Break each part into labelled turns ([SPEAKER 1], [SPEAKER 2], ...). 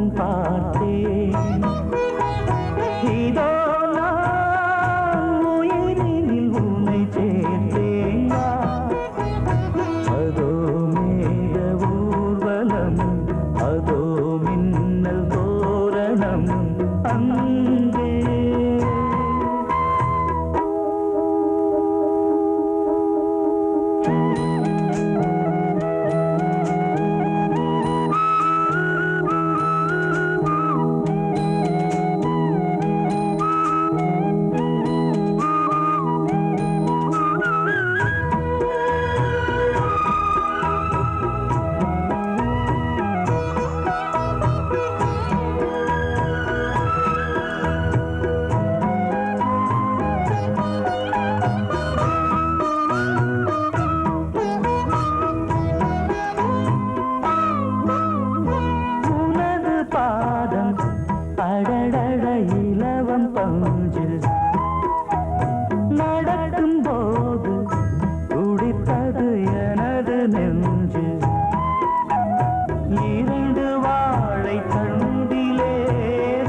[SPEAKER 1] முகம் பார்த்தேன். இதோ நான் உயிரினில் உன்னை சேர்த்தேன். அதோ மேக ஊர்வலம், அதோ மின்னல் தோரணம் அங்கே. அடடட இலவம் பஞ்சு நடக்கும் போது துடித்தது எனது நெஞ்சு. இரண்டு வாழை தண்டிலே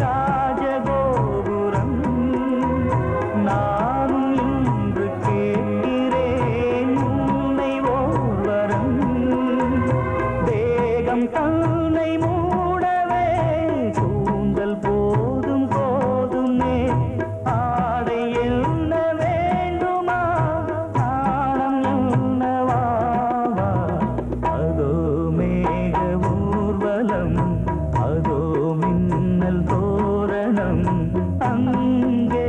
[SPEAKER 1] ராஜகோபுரம். நானும் இன்று கேட்கிறேன் உன்னை ஓர்வரம். தேகம் தன்னை மூடவே கூந்தல் போதும் போதுமே. ஆடை என்ன வேண்டுமா, ஆடம் என்னவாவா. அதோ மேக ஊர்வலம், அதோ மின்னல் தோரணம் அங்கே.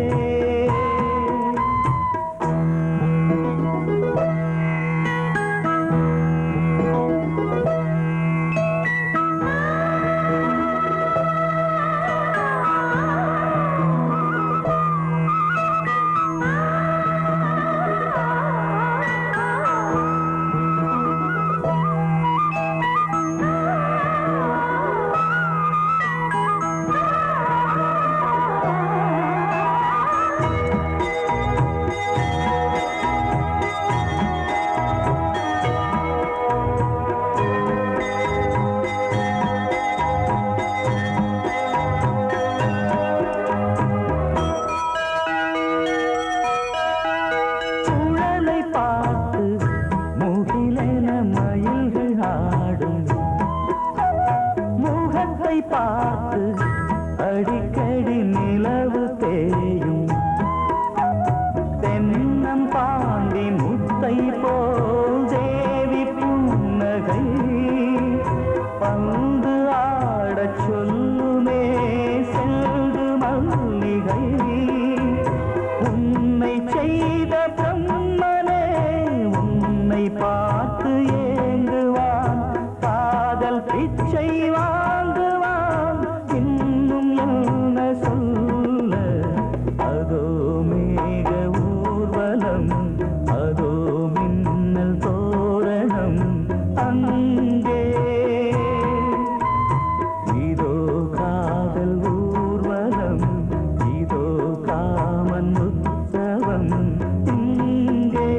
[SPEAKER 1] பார்த்து அடிக்கடி நிலவு தேயும். தென்னம் பாண்டி முத்தை போல் தேவி புன்னகை. பந்து ஆடச் சொல்லுமே செல்து மல்லிகை. உன்னை செய்த பிரம்மனே உன்னை பார்த்து ஏங்குவான். காதல் பிச்சை வாங்குவான். இன்னும் என்ன சொல்ல. அதோ மேக ஊர்வலம், அதோ மின்னல் தோரணம் அங்கே. இதோ காதல் ஊர்வலம், இதோ காமன் உற்சவம் இங்கே.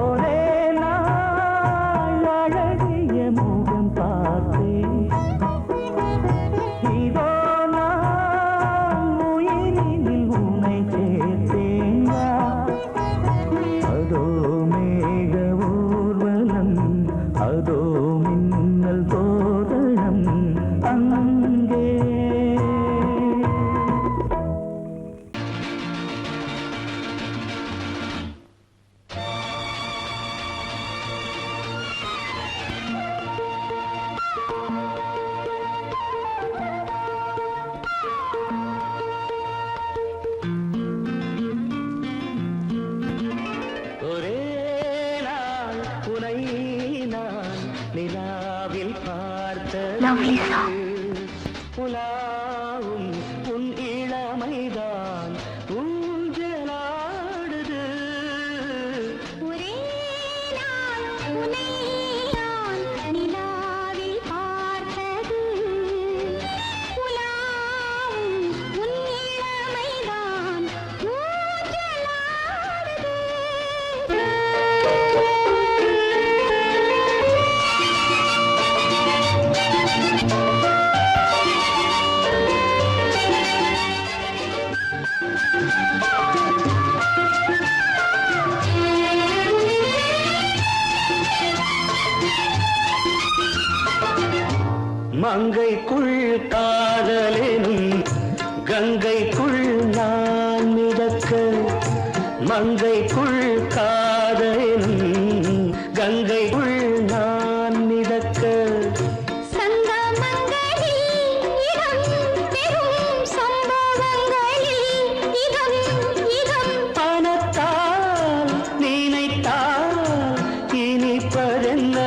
[SPEAKER 1] ஒரே நாள் அழகிய முகம் பார்த்தேன். இதோ நான் உயிரினில் உன்னை சேர்த்தேன். அதோ மேக ஊர்வலம், அதோ மின்னல் தோரணம் அங்கே. ஒரே நாள் உனை நான் நிலாவில் பார்த்தது. உலாவும் உன் இளமைதான் ஊஞ்சலாடுது.
[SPEAKER 2] ஒரே நாள் உனை நான் நிலாவில் பார்த்தது. உலாவும் உன் இளமைதான் ஊஞ்சலாடுது.
[SPEAKER 1] மங்கைக்குள் காதலெனும் கங்கைக்குள் நான் மிதக்க மங்கைக்குள் காதலெனும் கங்கைக்குள் நான் மிதக்க பணத்தால் நினைத்தால் இனிப்பதென்ன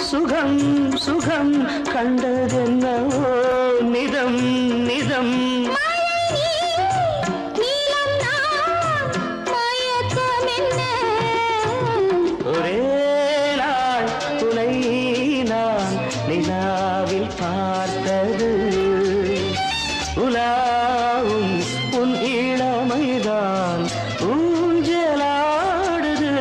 [SPEAKER 1] சுகம் சுகம் கண்டதென்னவோ நிதம் நிதம் ஒரே நாள் துணை நான் நிலாவில் பார்த்தது உலாவும் உன் இளமைதான் ஊஞ்சலாடுது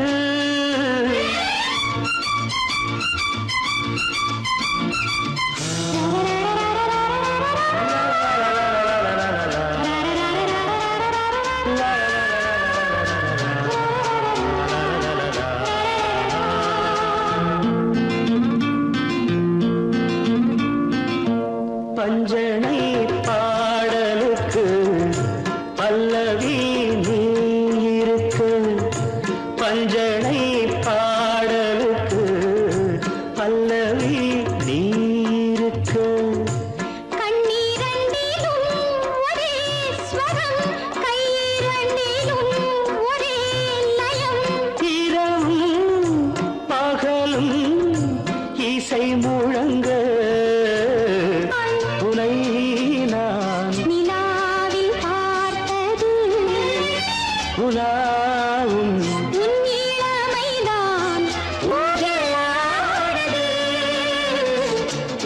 [SPEAKER 1] பஞ்சனை பாடலுக்கு பல்லவி நீ இருக்கு பஞ்சனை பாடலுக்கு பல்லவி நீ இருக்கு இரவும் பகலும் இசை முழங்க உனை நான்
[SPEAKER 2] நிலாவில் பார்த்தது
[SPEAKER 1] உலாவும்
[SPEAKER 2] உன் இளமைதான் ஊஞ்சலாடுது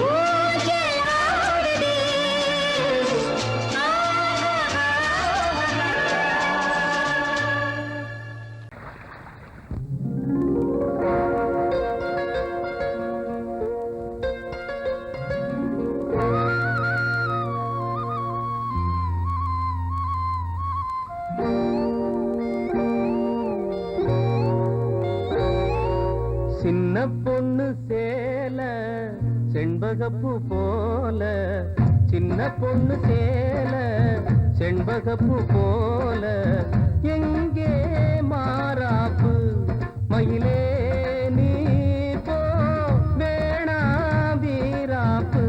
[SPEAKER 2] ஊஞ்சலாடுது
[SPEAKER 1] சின்ன பொண்ணு சேல செண்பகப்பூ போல சின்ன பொண்ணு சேல செண்பகப்பூ போல எங்கே மாறாப்பு மயிலே நீ போ வேணா வீராப்பு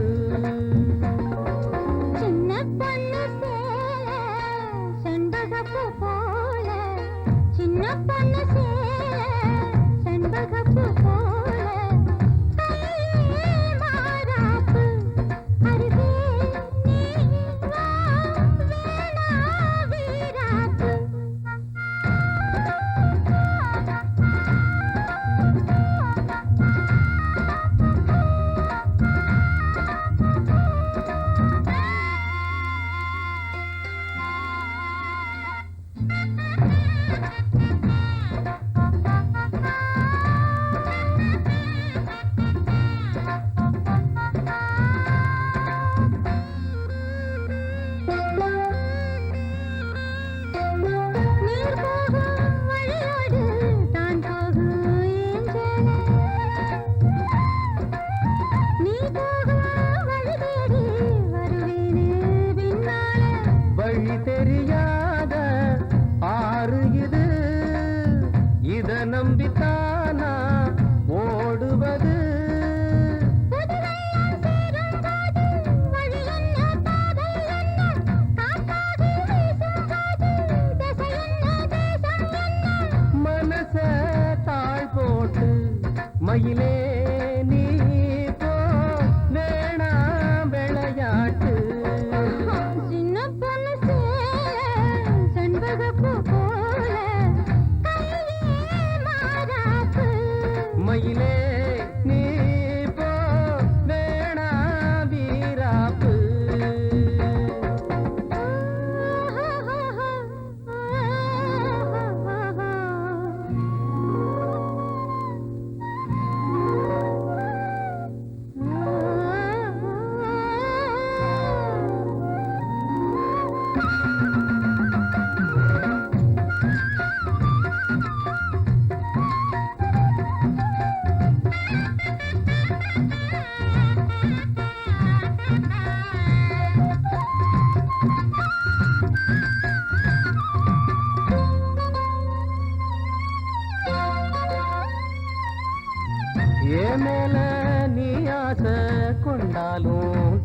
[SPEAKER 2] சின்ன பொண்ணு சேல செண்பகப்பூ போல சின்ன பொண்ணு சேல செண்பகப்பூ போல கையே மாறாப்பு அருகே நீ வா வேணா வீராப்பு நீர் போகும் வழியோடு தான் போகும் ஏஞ்சலே நீ போகும் வழி தேடி வருவேனே பின்னாலே
[SPEAKER 1] வழி தெரியாத ஆறு இது இத நம்பித்தானா ஓடுவது
[SPEAKER 2] புதுவெள்ளம் சேரும்போது வழி என்ன பாதை என்ன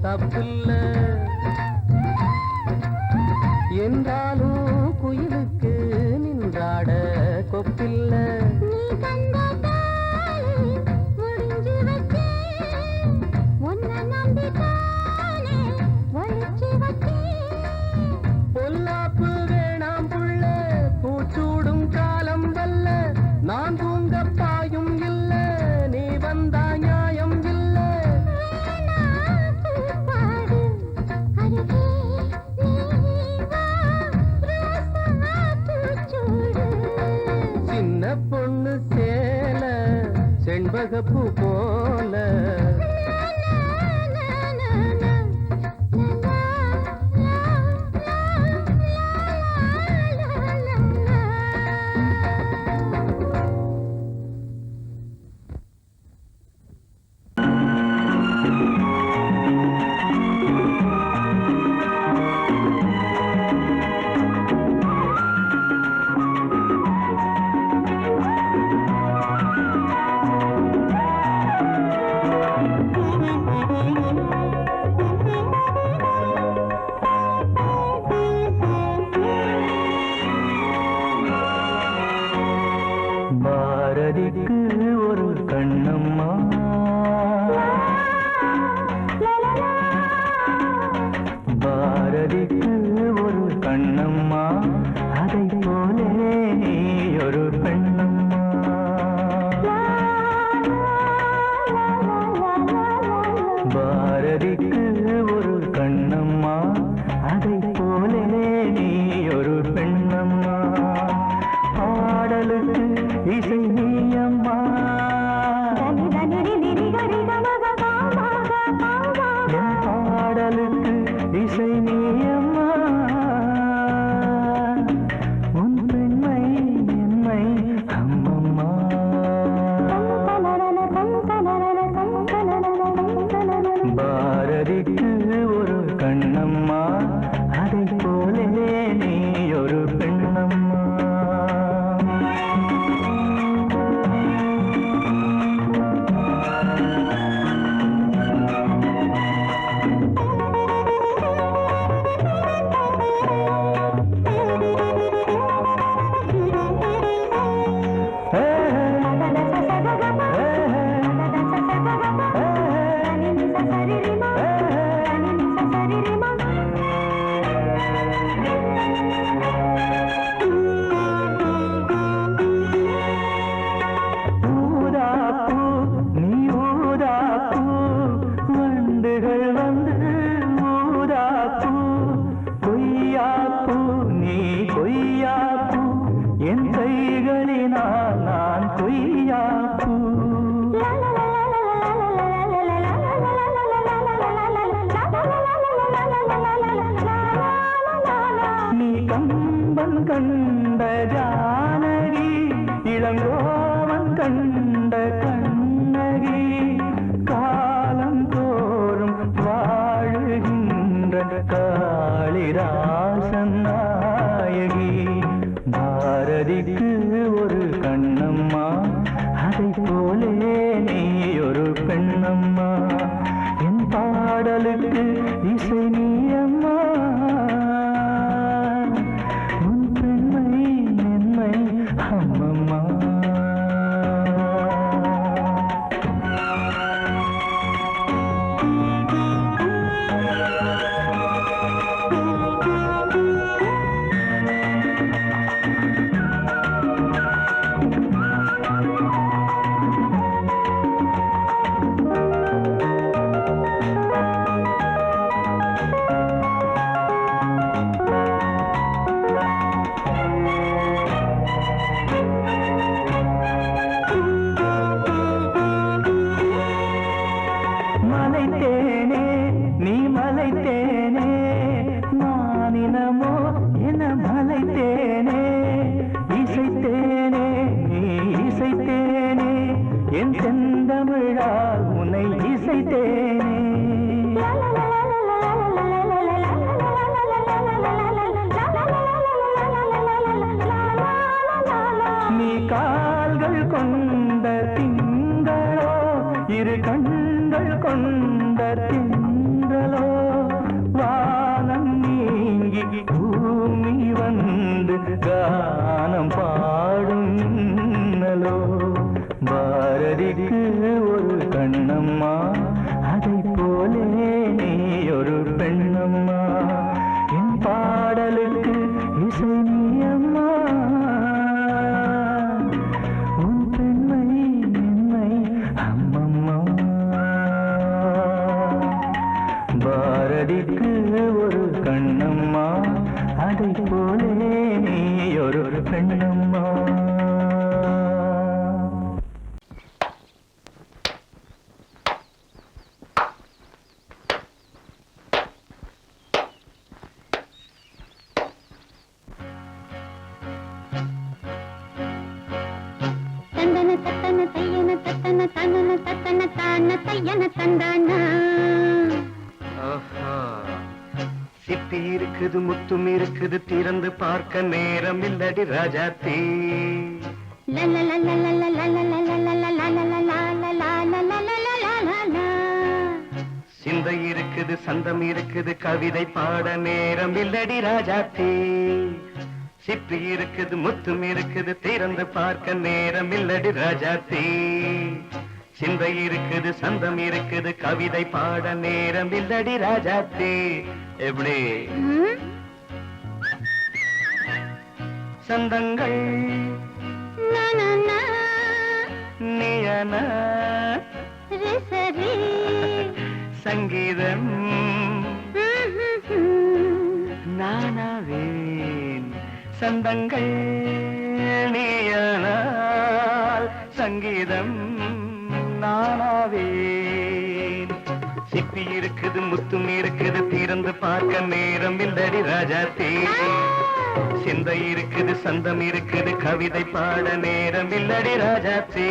[SPEAKER 1] தப்பில்ல என்றாலும் குயிலுக்கு நின்றாட கொப்பில்ல
[SPEAKER 2] நீ கண்ட தாளி முடிஞ்சு வச்சேன் உன்னை நம்பித்தானே ஒழிச்சு வச்சேன்
[SPEAKER 1] பொல்லாப்பு வேணாம் புள்ள பூச்சூடும் காலம் வல்ல நான் தூங்க பாயும் இல்ல நீ வந்தா நியாயம் இல்ல
[SPEAKER 2] பாடு அருகே நீ வா ரோசா பூச்சூடு
[SPEAKER 1] சின்ன பொண்ணு சேல செண்பகப்பூ போல பாரதிக்கு ஒரு கண்ணம்மா பாரதிக்கு ஒரு கண்ணம்மா அதை போலே நீ ஒரு பெண்ணம்மா பாரதிக்கு ஒரு கண்ணம்மா அதை போலே நீ ஒரு பெண்ணம்மா பாடலுக்கு இசை நீயம்மா என் பாடலுக்கு இசை நீயம்மா உன் பெண்மை என்னை அம்மம்மா பாரதிக்கு ஒரு கண்ணம்மா அதை போலே நீ ஒரு பெண்ணம்மா கம்பன் கண்ட ஜானகி இளங்கோவன் கண்ட கண்ணகி காலம் தோறும் வாழுகின்ற காளிதாசன் நாயகி பாரதிக்கு ஒரு கண்ணம்மா அதை போலே நீ ஒரு பெண்ணம்மா என் பாடலுக்கு இசை நீயம்மா அம்மம்மா மலைத்தேனே நீ மலைத்தேனே நானினமோ என மலைத்தேனே இசைத்தேனே நீ இசைத்தேனே என் செந்தமிழால் உன்னை இசைத்தேனே நீ கால்கள் கொண்ட திங்களோ இரு கண்கள் கொண்ட திங்களோ என் பாடலுக்கு இசை நீ அம்மா. உன் பெண்மை என்னை அம்மம்மா. பாரதிக்கு ஒரு கண்ணம்மா, அதை போலே நீ ஒரு பெண்ணம்மா.
[SPEAKER 2] தந்தன தத்தன தையன தத்தன தனன தத்தன தான தையன தந்தானா.
[SPEAKER 3] சிப்பி இருக்குது முத்தும் இருக்குது திறந்து பார்க்க நேரம் இல்லடி ராஜாத்தே. சிந்தை இருக்குது சந்தம் இருக்குது கவிதை பாட நேரம் இல்லடி ராஜாத்தே. சிப்பி இருக்குது முத்தும் இருக்குது திறந்து பார்க்க நேரம் இல்லடி ராஜாத்தே. சிந்தை இருக்குது சந்தம் இருக்குது கவிதை பாட நேரம் இல்லடி ராஜாத்தே. எப்படி சந்தங்கள் நீயன சங்கீதம் நானாவேன். சந்தங்கள் நீயனால் சங்கீதம் நானாவேன். சிப்பி இருக்குது முத்தும் இருக்குது திறந்து பார்க்க நேரம் இல்லடி ராஜாத்தே. சிந்தை இருக்குது சந்தம் இருக்குது கவிதை பாட நேரம் இல்லடி ராஜாத்தே.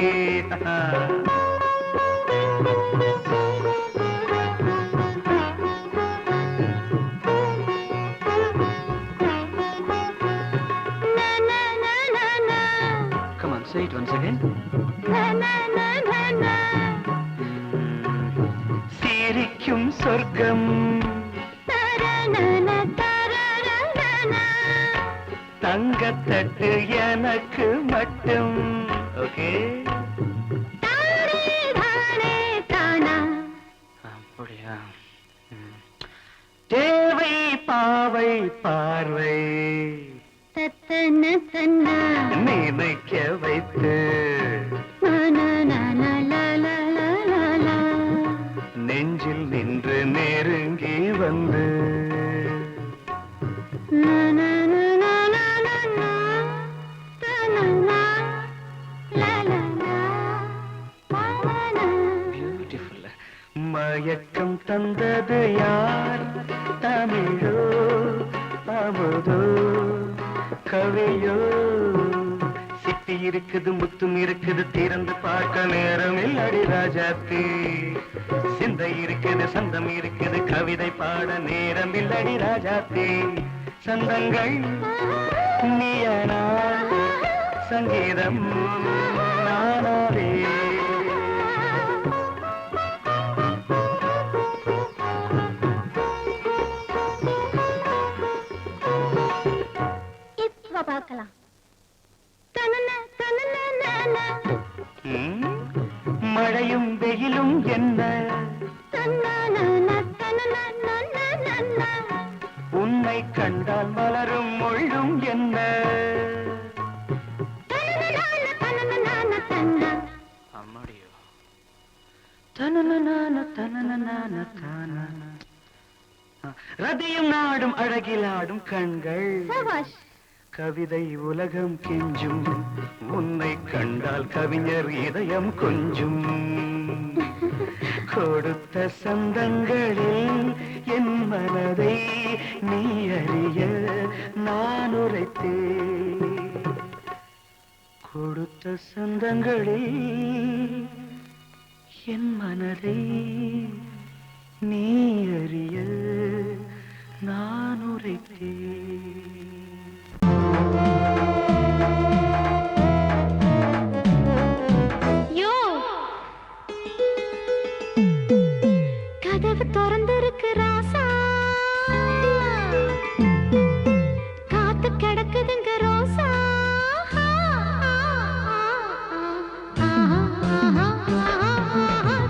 [SPEAKER 3] Come on, say it once again. சிரிக்கும் சொர்க்கம் தங்கத்தட்டு எனக்கு மட்டும். ஓகே அப்படியா? தேவை பாவை பார்வை நினைக்க வைத்து நெஞ்சில் நின்று நெருங்கி வந்து மயக்கம் தந்தது யார்? தமிழோ அமுதோ கவியோ? சிப்பி இருக்குது முத்தும் இருக்குது திறந்து பார்க்க நேரம் இல்லடி ராஜாத்தே. சிந்தை இருக்குது சந்தம் இருக்குது கவிதை பாட நேரம் இல்லடி ராஜாத்தே. சந்தங்கள் நீயனா சங்கீதம் நானாவே.
[SPEAKER 2] பார்க்கலாம்.
[SPEAKER 3] மழையும் வெயிலும் என்ன உன்னை கண்டால் மலரும் முள்ளும் என்ன? அம்மாடியோ ரதியும் நாடும் அழகிலாடும் கண்கள் கவிதை உலகம் கெஞ்சும். உன்னை கண்டால் கவிஞர் இதயம் கொஞ்சும். கொடுத்த சந்தங்களில் என் மனதை நீ அறிய நான் உரைத்தேன். கொடுத்த சந்தங்களில் என் மனதை நீ அறிய நான் உரைத்தேன்.
[SPEAKER 2] கதவு திறந்திருக்கு ராசா, காத்து கிடக்குதுங்க ரோசா.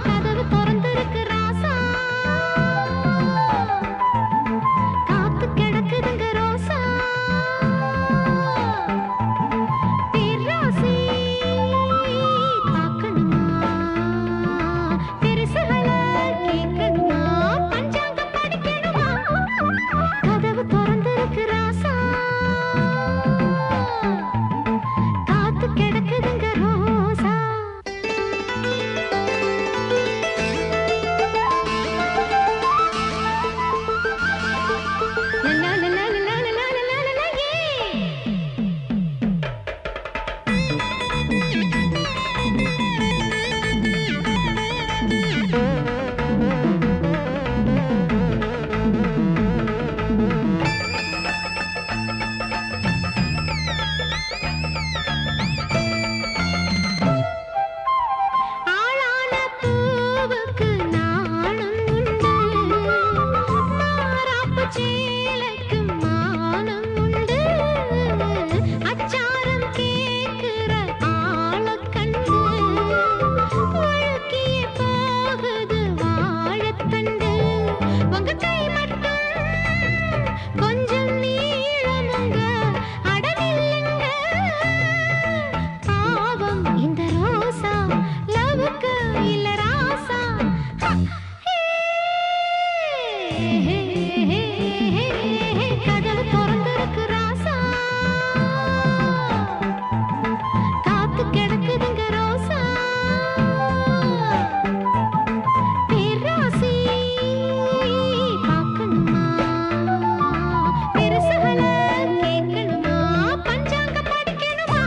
[SPEAKER 2] கதவு திறந்திருக்கு ராசா, சேலைக்கு மானம் உண்டு அச்சாரம் கேக்குற ஆளக் கண்டு வழுக்கிய போகுது வாழைத்தண்டு உங்க கை மட்டும் கொஞ்சம் நீளமுங்க அடவில்லைங்க பாவம் இந்த ரோசா லவுக்கு இல்ல ராசா கதவு திறந்திருக்கு ராசா காத்து கிடக்குதுங்க ரோசா பேராசி பார்க்கணுமா பெருசுகள கேட்கணுமா பஞ்சாங்க படிக்கணுமா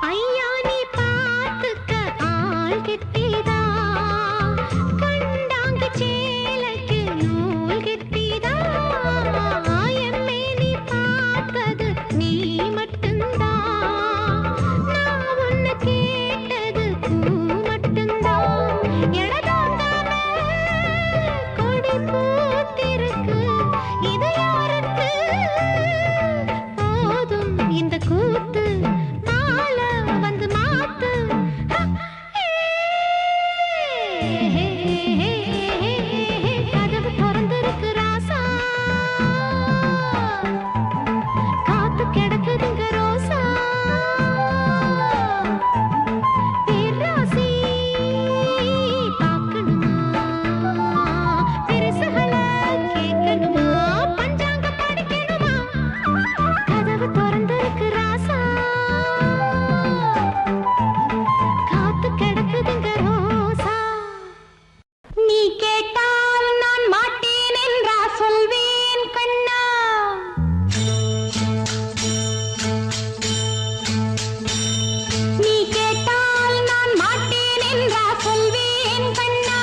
[SPEAKER 2] ஐயா நீ பார்த்துக்க ஆள் கெட்டிதா கண்டாங்க சேலைக்கு நூல் கெட்டிதா எம்மே நீ பார்த்தது நீ மட்டும்தான் நான் உன்னை கேட்டது பூ மட்டும்தான் எடதாங்காம கொடி பூத்திருக்கு இது யாருக்கு போதும் இந்த கூத்து மால வந்து மாத்து கதவு திறந்திருக்கு ராசா காத்து கிடக்குதுங்க ரோசா பேராசி பார்க்கணுமா பெருசுகள கேட்கணுமா பஞ்சாங்க படிக்கணுமா கதவு திறந்திருக்கு ராசா காத்து கிடக்குதுங்க ரோசா நீ கேட்டால் நான் மாட்டேன் என்றா சொல்வேன் கண்ணா நீ கேட்டால் நான் மாட்டேன் என்றா சொல்வேன் கண்ணா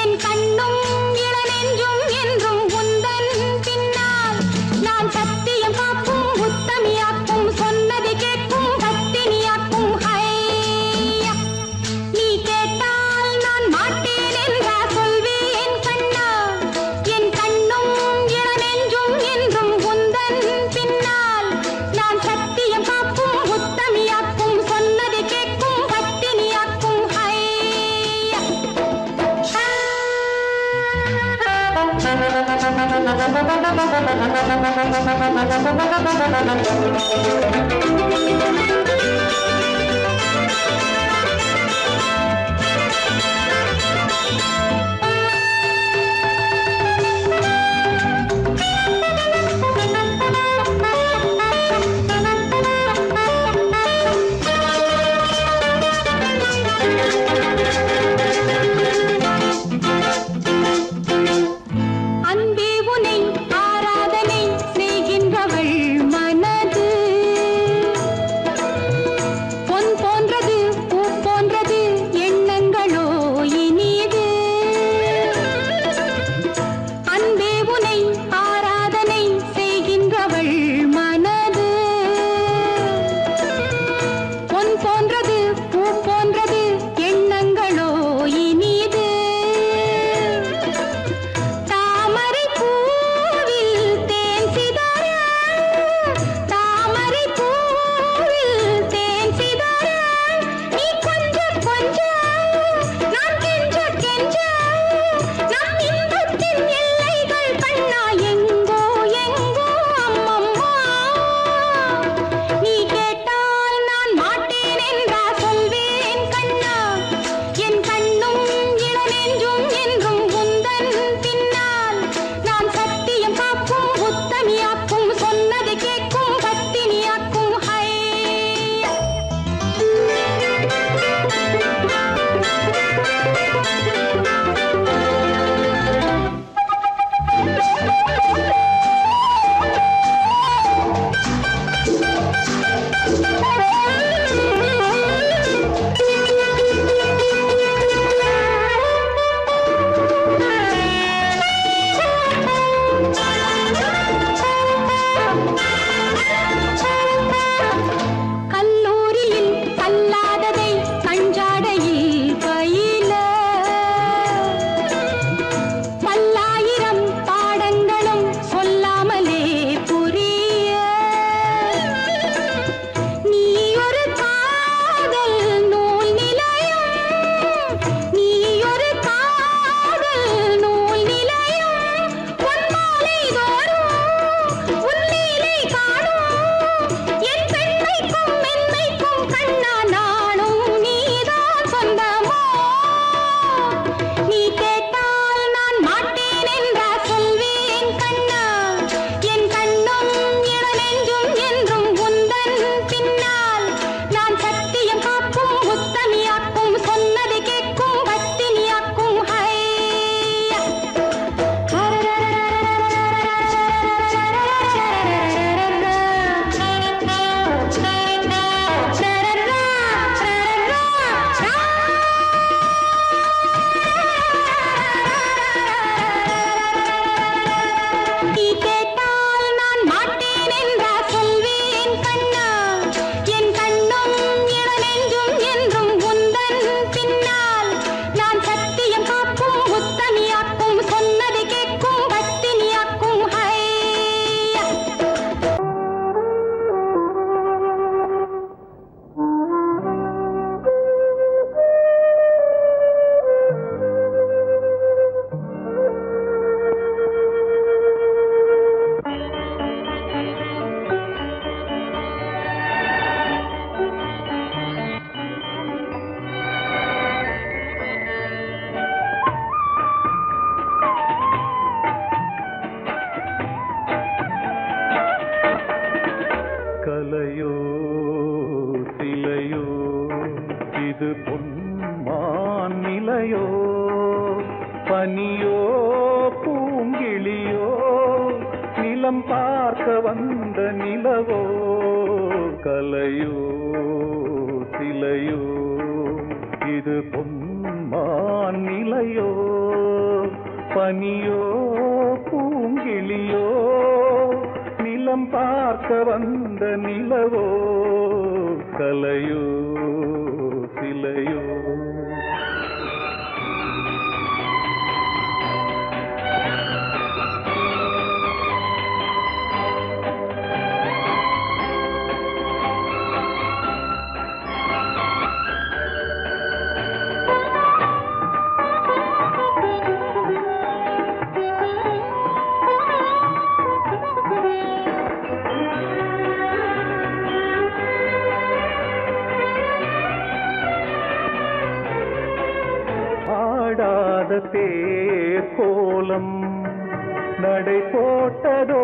[SPEAKER 2] என் கண்ணும் இளநெஞ்சும் என்றும் உந்தன் பின்னால் நான் சத்தியம் காக்கும் உத்தமியாக்கும் சொன்னதை கேட்கும் பத்தினியாக்கும் ஹையா நீ கேட்டால் நான் மாட்டேன் என்றா சொல்வேன் கண்ணா என் கண்ணும் இளநெஞ்சும் என்றும் உந்தன் பின்னால் நான் சத்தியம் காக்கும் உத்தமியாக்கும் சொன்னதை கேட்கும் பத்தினியாக்கும் ஹையா அன்பே உனை ஆராதனை செய்கின்றவள் மனது பொன் போன்றது பூ போன்றது எண்ணங்களோ இனிது அன்பே உனை ஆராதனை செய்கின்றவள் மனது பொன் போன்றது பூ போன்றது எண்ணங்களோ இனிது தாமரை பூவில் தேன் சிதற தாமரை பூவில் தேன் சிதற நீ கொஞ்சம் கொஞ்சம் நான் கெஞ்ச கெஞ்ச நம் இன்பத்தின் எல்லைகள் கண்ணா
[SPEAKER 1] பனியோ பூங்கிளியோ நிலம் பார்க்க வந்த நிலவோ கலையோ சிலையோ இது பொன்மான் நிலையோ பனியோ பூங்கிளியோ நிலம் பார்க்க வந்த நிலவோ கலையோ சிலையோ ஆடாத தேர் கோலம் நடை போட்டதோ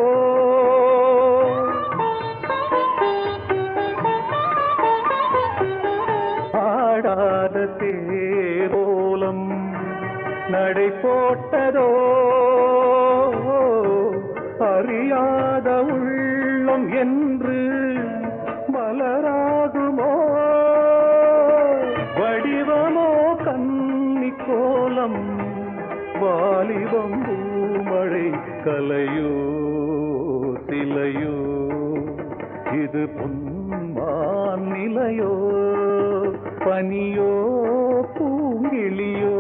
[SPEAKER 1] ஆடாத தேர் கோலம் நடை போட்டதோ அறியாத உள்ளம் என்று மலராகுமோ வடிவமோ கன்னி கோலம் வாலிபம் பூமழை கலையோ சிலையோ இது பொன்மான் நிலையோ பனியோ பூங்கிளியோ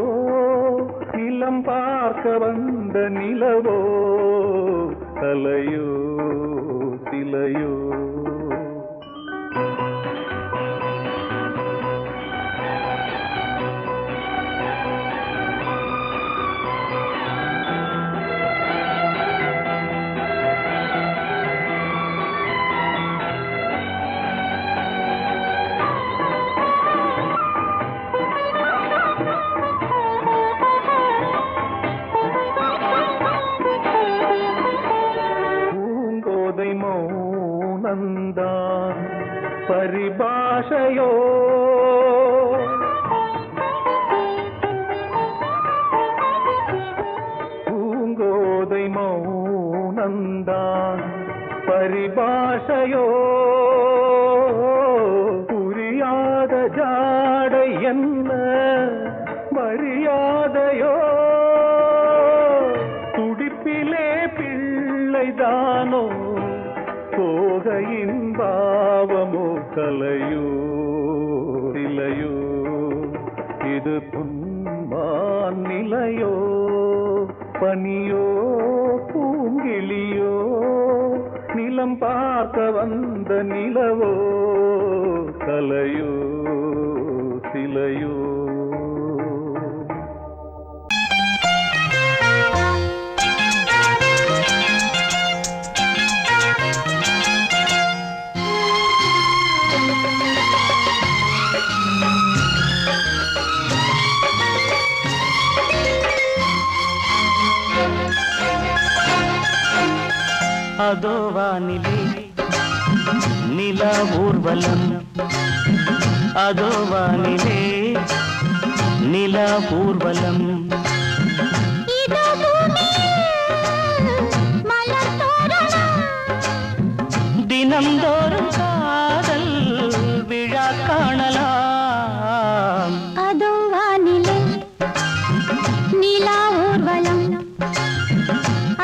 [SPEAKER 1] நிலம் பார்க்க வந்த நிலவோ கலையோ சிலையோ மௌனந்தான் பரிபாஷையோ பூங்கோதை மௌனந்தான் பரிபாஷையோ புரியாத ஜாடை என்ன மரியாதையோ துடிப்பிலே பிள்ளைதானோ போகையின் பாவமோ கலையோ சிலையோ இது பொன்மான் நிலையோ பனியோ பூங்கிளியோ நிலம் பார்க்க வந்த நிலவோ கலையோ சிலையோ
[SPEAKER 3] அதோ வானிலே நிலா ஊர்வலம் அதோ வானிலே நிலா ஊர்வலம் தினம்தோறும் காதல் விழா காணலாம்
[SPEAKER 2] அதோ வானிலே நிலா ஊர்வலம்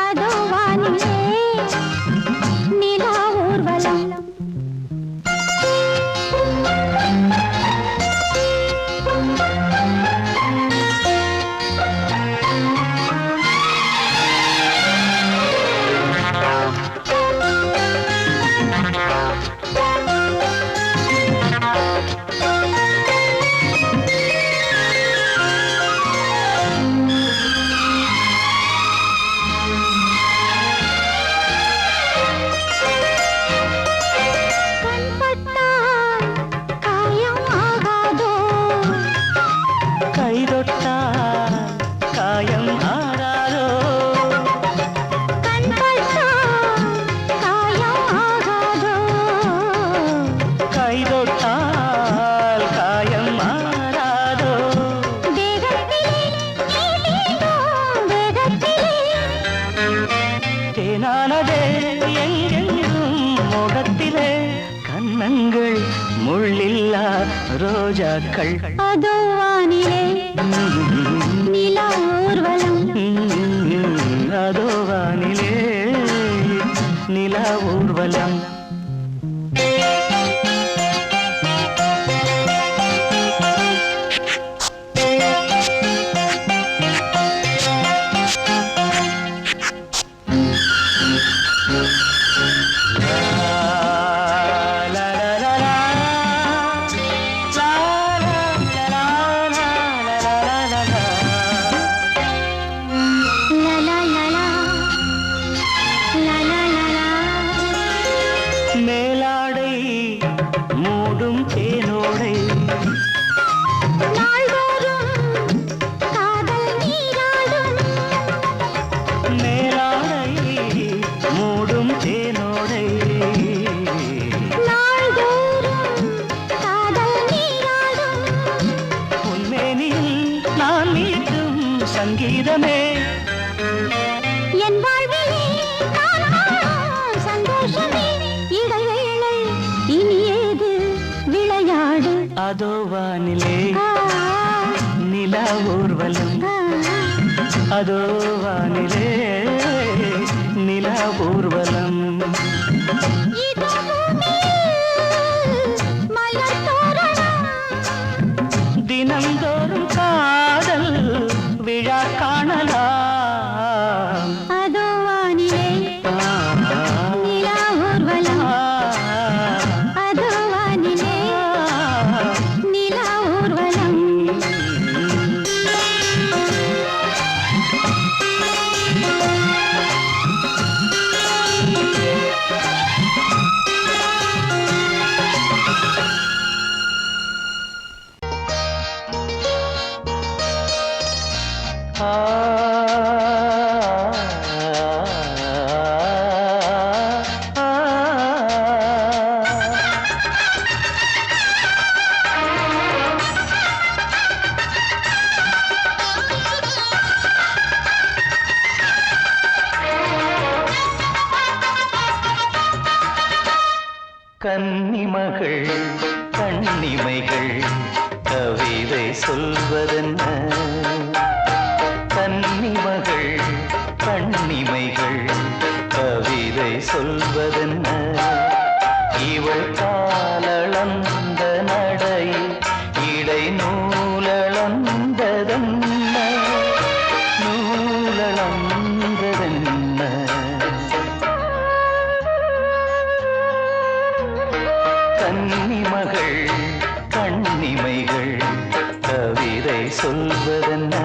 [SPEAKER 2] அதோ வானிலே நிலா ஊர்வலம்
[SPEAKER 1] தேனானதே எங்கெங்கும் மோகத்திலே கன்னங்கள் முள்ளில்லா ரோஜாக்கள்
[SPEAKER 2] அதோ வானிலே நிலா ஊர்வலம்
[SPEAKER 1] அதோ வானிலே நிலா ஊர்வலம் மேலாடை மூடும் தேனோடை மேலாடை மூடும் தேனோடை உன்மேனில் நான் மீட்டும் சங்கீதமே
[SPEAKER 2] என் வாழ்விலே சந்தோஷமே இடைவேளை இனி ஏது விளையாடு
[SPEAKER 1] அதோ வானிலே நிலா ஊர்வலம் அதோ வானிலே நிலா ஊர்வலம் தினந்தோறும் காதல் விழா காணலாம்
[SPEAKER 2] அதோ வானிலே நிலா ஊர்வலம் அதோ வானிலே நிலா ஊர்வலம்
[SPEAKER 1] கன்னிமகள் கண்ணிமைகள் கவிதை சொல்வதென்ன கன்னிமகள் கண்ணிமைகள் கவிதை சொல்வதென்ன இவள் காலளந்த நடை இடை நூலளந்ததென்ன நூலளந்ததென்ன கன்னிமகள் கண்ணிமைகள் கவிதை சொல்வதென்ன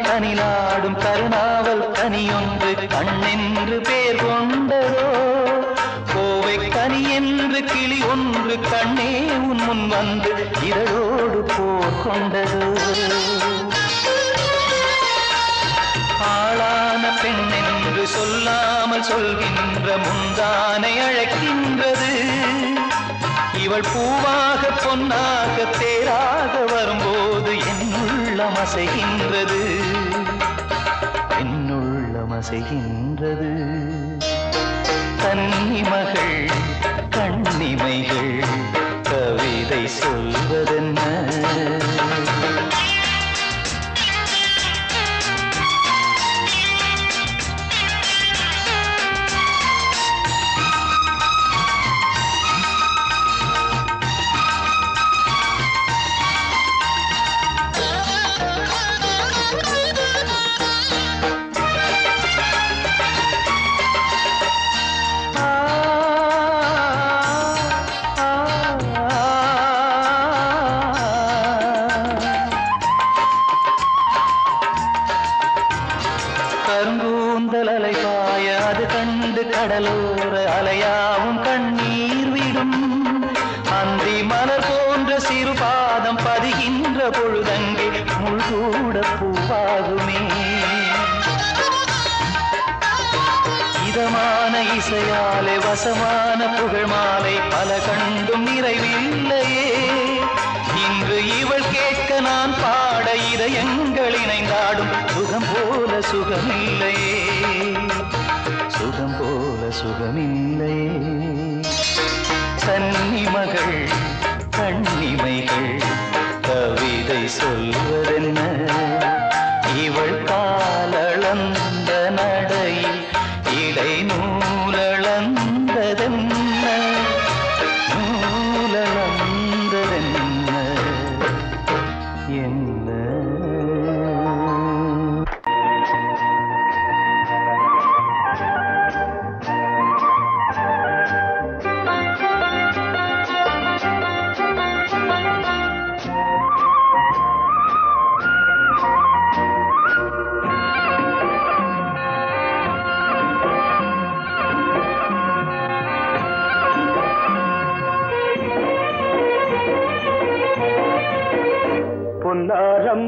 [SPEAKER 1] கனிநாடும் கருணாவல் கனியொன்று கண்ணென்று பேர் கொண்டதோ கோவை கனி என்று கிளி ஒன்று கண்ணே உன் முன் வந்து இதழோடு போர் கொண்டதோ ஆளான பெண் என்று சொல்லாமல் சொல்கின்ற முந்தானை அழைக்கின்றது இவள் பூவாக பொன்னாக தேராக வரும்போது என்னுள்ளம் அசைகின்றது என்னுள்ளம் அசைகின்றது கன்னிமகள் கண்ணிமைகள் கவிதை சொல்வதென்ன கடலோர அலையாவும் கண்ணீர் விடும் அந்தி மலர் போன்ற சிறு பாதம் பதிகின்ற பொழுதங்கே முள்கூட பூவாகுமே இதமான இசையாலே வசமான புகழ் மாலை பல கண்டும் நிறைவில்லையே இன்று இவள் கேட்க நான் பாட இதயங்கள் இணைந்தாடும் சுகம் போல சுகமில்லையே சுகம் போல சுகமில்லையே கன்னிமகள் கண்ணிமைகள் கவிதை சொல்வதென்ன இவள் காலளந்த நடையில் இடை நூலளந்ததென்ன நூலளந்ததென்ன என்ன
[SPEAKER 3] பொன்னாரம்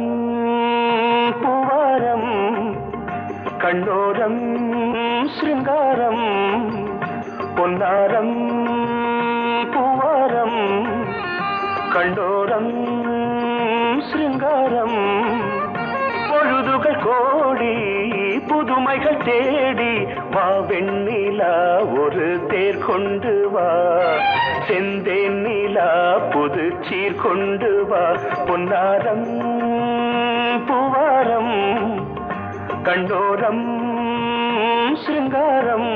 [SPEAKER 3] பூவாரம் கண்ணோரம் சிருங்காரம் பொன்னாரம் பூவாரம் கண்ணோரம் சிருங்காரம் பொழுதுகள் கோடி புதுமைகள் தேடி வா வெண்ணிலா ஒரு தேர் கொண்டு வா செந்தேன் நிலா புது சீர் கொண்டு வா பொன்னாரம் பூவாரம் கண்டோரம் சிருங்காரம்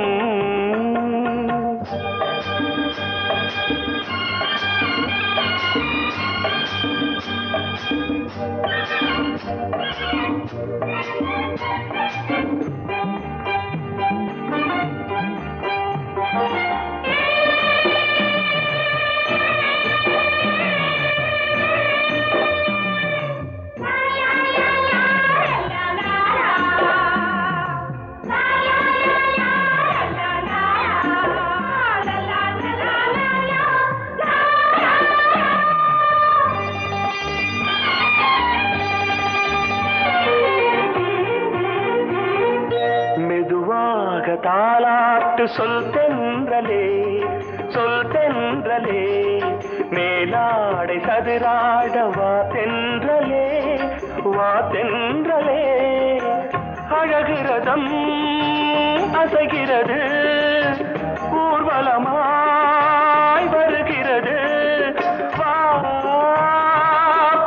[SPEAKER 3] தாலாட்டு சொல் தென்றலே மேலாடை சதுராட வா தென்றலே அழகிறதம் அசைகிறது ஊர்வலமாய் வருகிறது வா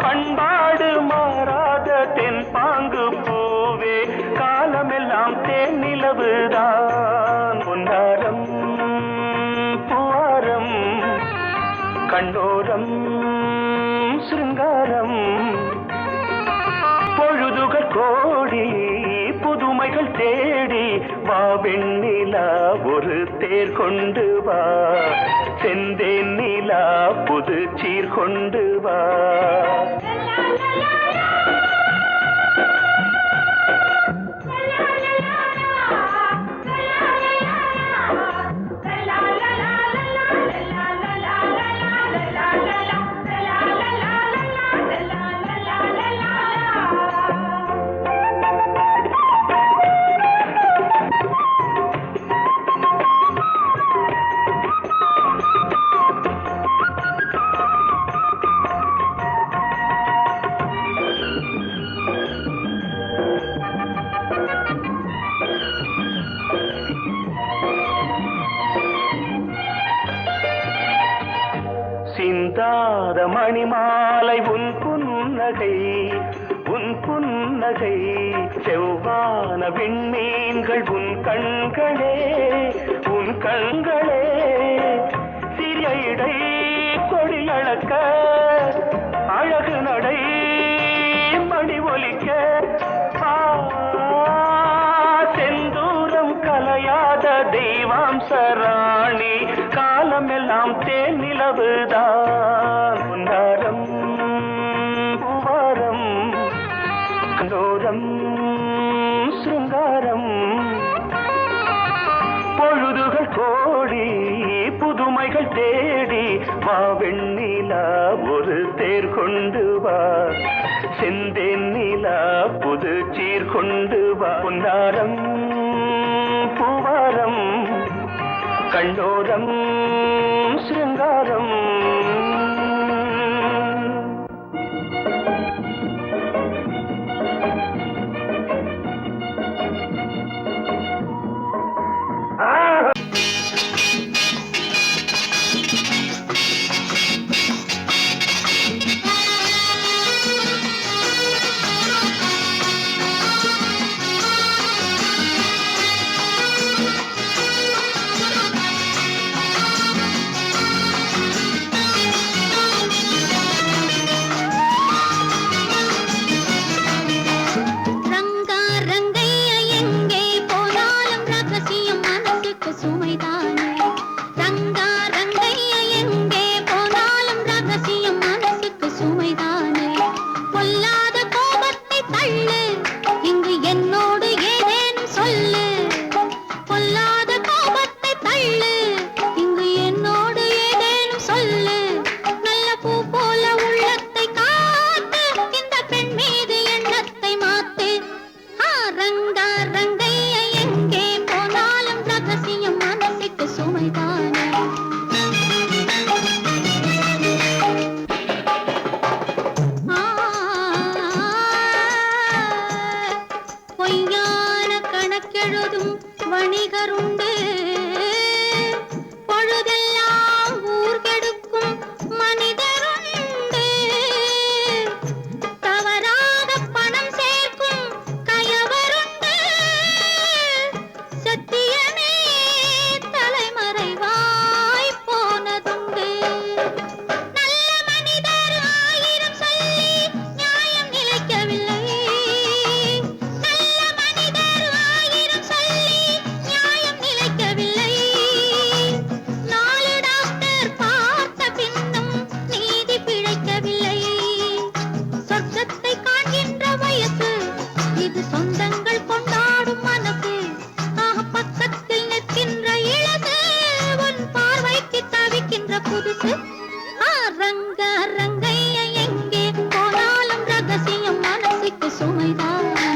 [SPEAKER 3] பண்பாடு மாறாத தென் பாங்கு பூவே காலமெல்லாம் தேன் நிலவுதான் பொன்னாரம் பூவாரம் கண்டோரம் சிருங்காரம் பொழுதுகள் கோடி புதுமைகள் தேடி வா வெண்ணிலா ஒரு தேர் கொண்டு வா செந்தேன் நிலா புது சீர் கொண்டு வா சிந்தாத மணிமாலை உன் புன்னகை செவ்வான விண்மீன்கள் உன் கண்களே சிறிய இடை கொடியளக்க அழகு நடை மணி ஒலிக்க செந்தூரம் கலையாத தெய்வாம்சராணி காலமெல்லாம் தேன் நிலவுதான் பொன்னாரம் பூவாரம் கண்டோரம் சிருங்காரம் பொழுது உண்மைகள் தேடி வா வெண்ணிலா ஒரு தேர் கொண்டு வா செந்தேன் நிலா புது சீர் கொண்டு வா பொன்னாரம் பூவாரம் கண்ணோரம் சிருங்காரம்
[SPEAKER 2] ரங்கா ரங்கையா எங்கே போனாலும் ரகசியம் மனசுக்கு சுமைதானே ரங்கா ரங்கையா எங்கே போனாலும் ரகசியம் மனசுக்கு சுமைதானே பொல்லாத கோபத்தை தள்ளு இங்கு என்னோடு ஏதேனும் சொல்லு பொல்லாத கோபத்தை தள்ளு இங்கு என்னோடு ஏதேனும் சொல்லு நல்ல பூ போல உள்ளத்தை காத்து இந்த பெண் மீது எண்ணத்தை மாத்து ரங்கா ரங்கையா எங்கே போனாலும் ரகசியம் மனசுக்கு சுமைதானே பொய்யான கணக்கெழுதும் வணிகருண்டு பொழுதெல்லாம் ஊர் கெடுக்கும் மனிதருண்டு தவறாக பணம் சேர்க்கும் கயவருண்டு சத்தியமே தலைமறைவாய் போனதுண்டு நல்ல மனிதர் ஆயிரம் சொல்லி நியாயம் நிலைக்கவில்லை நல்ல மனிதர் ஆயிரம் சொல்லி நியாயம் நிலைக்கவில்லை 4 டாக்டர் பார்த்த பின்னும் நீதி பிழைக்கவில்லை சொர்க்கத்தை காண்கின்ற வயசு இது சொந்தங்கள் கொண்டாடும் மனசு பக்கத்தில் நிற்கின்ற இளசு உன் பார்வைக்கு தவிக்கின்ற புதுசு ரங்கா ரங்கையா எங்கே போனாலும் ரகசியம் மனசுக்கு சுமைதான்